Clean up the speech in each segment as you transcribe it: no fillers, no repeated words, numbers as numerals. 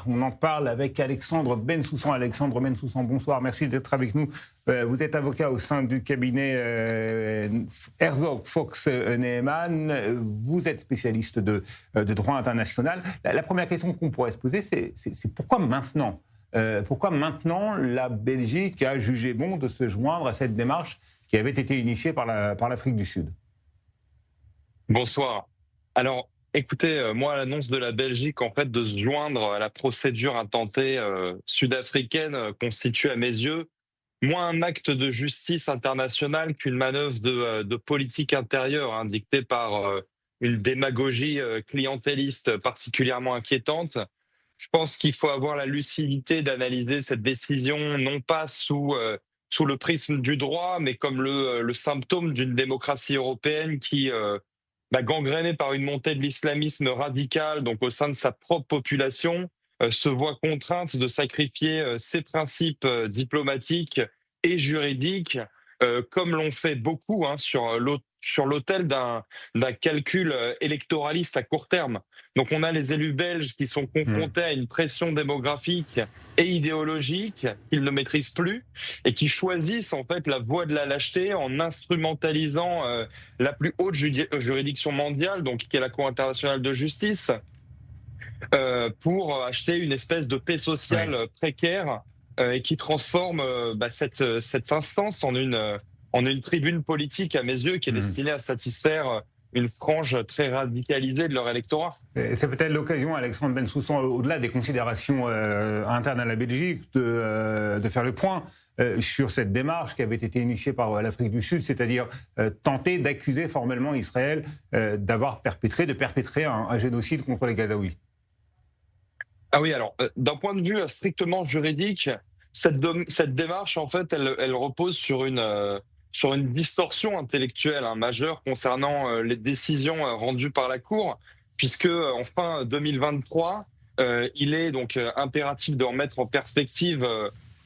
On en parle avec Alexandre Bensoussan. Alexandre Bensoussan, bonsoir, merci d'être avec nous. Vous êtes avocat au sein du cabinet Herzog Fox Neeman. Vous êtes spécialiste de droit international. La première question qu'on pourrait se poser, c'est pourquoi maintenant pourquoi maintenant la Belgique a jugé bon de se joindre à cette démarche qui avait été initiée par l'Afrique du Sud? Bonsoir. Alors, écoutez, moi, l'annonce de la Belgique, en fait, de se joindre à la procédure intentée sud-africaine constitue à mes yeux moins un acte de justice internationale qu'une manœuvre de politique intérieure, hein, dictée par une démagogie clientéliste particulièrement inquiétante. Je pense qu'il faut avoir la lucidité d'analyser cette décision non pas sous le prisme du droit, mais comme le symptôme d'une démocratie européenne qui gangrénée par une montée de l'islamisme radical, donc au sein de sa propre population, se voit contrainte de sacrifier ses principes diplomatiques et juridiques, comme l'ont fait beaucoup, hein, sur l'autel d'un calcul électoraliste à court terme. Donc on a les élus belges qui sont Hmm. confrontés à une pression démographique et idéologique qu'ils ne maîtrisent plus et qui choisissent en fait la voie de la lâcheté en instrumentalisant la plus haute juridiction mondiale, donc qui est la Cour internationale de justice, pour acheter une espèce de paix sociale Ouais. précaire et qui transforme cette instance en une tribune politique, à mes yeux, qui est Hmm. destinée à satisfaire une frange très radicalisée de leur électorat. C'est peut-être l'occasion, Alexandre Bensoussan, au-delà des considérations internes à la Belgique, de faire le point sur cette démarche qui avait été initiée par l'Afrique du Sud, c'est-à-dire tenter d'accuser formellement Israël de perpétrer un génocide contre les Gazaouis. Ah oui, alors, d'un point de vue strictement juridique, cette démarche, en fait, elle repose sur une distorsion intellectuelle, hein, majeure concernant les décisions rendues par la Cour, puisque en fin 2023, il est donc impératif de remettre en perspective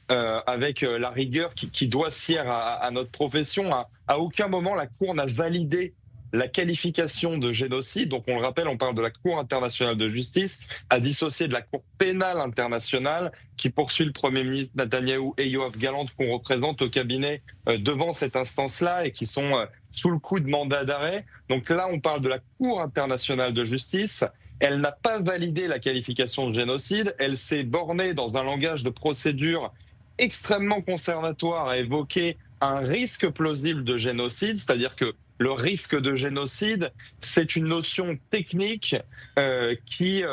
avec la rigueur qui doit sière à notre profession. À aucun moment, la Cour n'a validé la qualification de génocide. Donc, on le rappelle, on parle de la Cour internationale de justice, à dissocier de la Cour pénale internationale qui poursuit le Premier ministre Netanyahou et Yoav Gallant qu'on représente au cabinet devant cette instance-là et qui sont sous le coup de mandat d'arrêt. Donc là, on parle de la Cour internationale de justice. Elle n'a pas validé la qualification de génocide. Elle s'est bornée dans un langage de procédure extrêmement conservatoire à évoquer un risque plausible de génocide, c'est-à-dire que le risque de génocide, c'est une notion technique si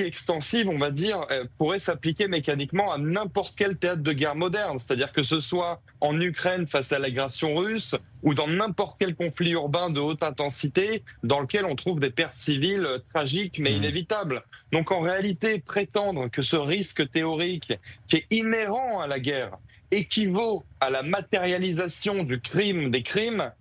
extensive, on va dire, pourrait s'appliquer mécaniquement à n'importe quel théâtre de guerre moderne. C'est-à-dire que ce soit en Ukraine face à l'agression russe ou dans n'importe quel conflit urbain de haute intensité dans lequel on trouve des pertes civiles tragiques mais Hmm. inévitables. Donc en réalité, prétendre que ce risque théorique qui est inhérent à la guerre équivaut à la matérialisation du crime, des crimes,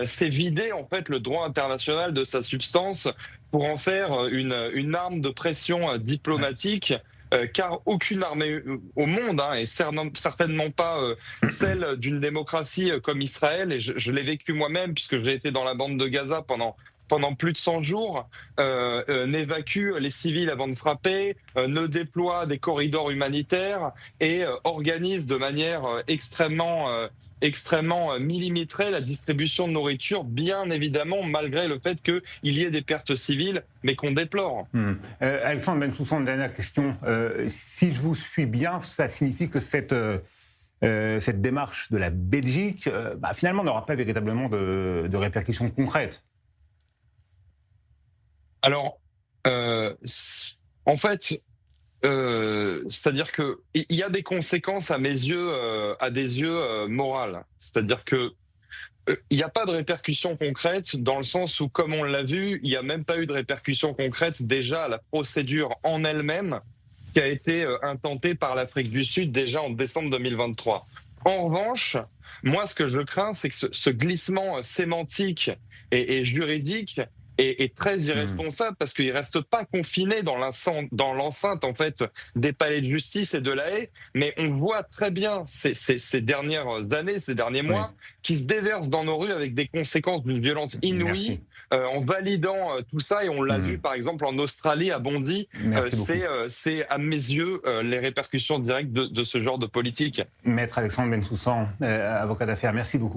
c'est vider en fait le droit international de sa substance pour en faire une arme de pression Ouais. diplomatique, car aucune armée au monde, hein, et certainement pas celle d'une démocratie comme Israël, et je l'ai vécu moi-même puisque j'ai été dans la bande de Gaza pendant plus de 100 jours, n'évacue les civils avant de frapper, ne déploie des corridors humanitaires et organise de manière extrêmement millimétrée la distribution de nourriture, bien évidemment, malgré le fait qu'il y ait des pertes civiles, mais qu'on déplore. Hmm. Alexandre Bensoussan, une dernière question. Si je vous suis bien, ça signifie que cette démarche de la Belgique, finalement, n'aura pas véritablement de répercussions concrètes. Alors, en fait, c'est-à-dire que il y a des conséquences à mes yeux, à des yeux morales. C'est-à-dire que il n'y a pas de répercussions concrètes dans le sens où, comme on l'a vu, il n'y a même pas eu de répercussions concrètes déjà à la procédure en elle-même qui a été intentée par l'Afrique du Sud déjà en décembre 2023. En revanche, moi, ce que je crains, c'est que ce glissement sémantique et juridique est très irresponsable parce qu'il reste pas confiné dans l'enceinte en fait des palais de justice et de la Haye, mais on voit très bien ces dernières années, ces derniers Oui, mois, qui se déversent dans nos rues avec des conséquences d'une violence inouïe, merci. en validant tout ça. Et on l'a vu Mhm. par exemple en Australie, à Bondy. Merci beaucoup. C'est à mes yeux les répercussions directes de ce genre de politique. Maître Alexandre Bensoussan, avocat d'affaires, merci beaucoup.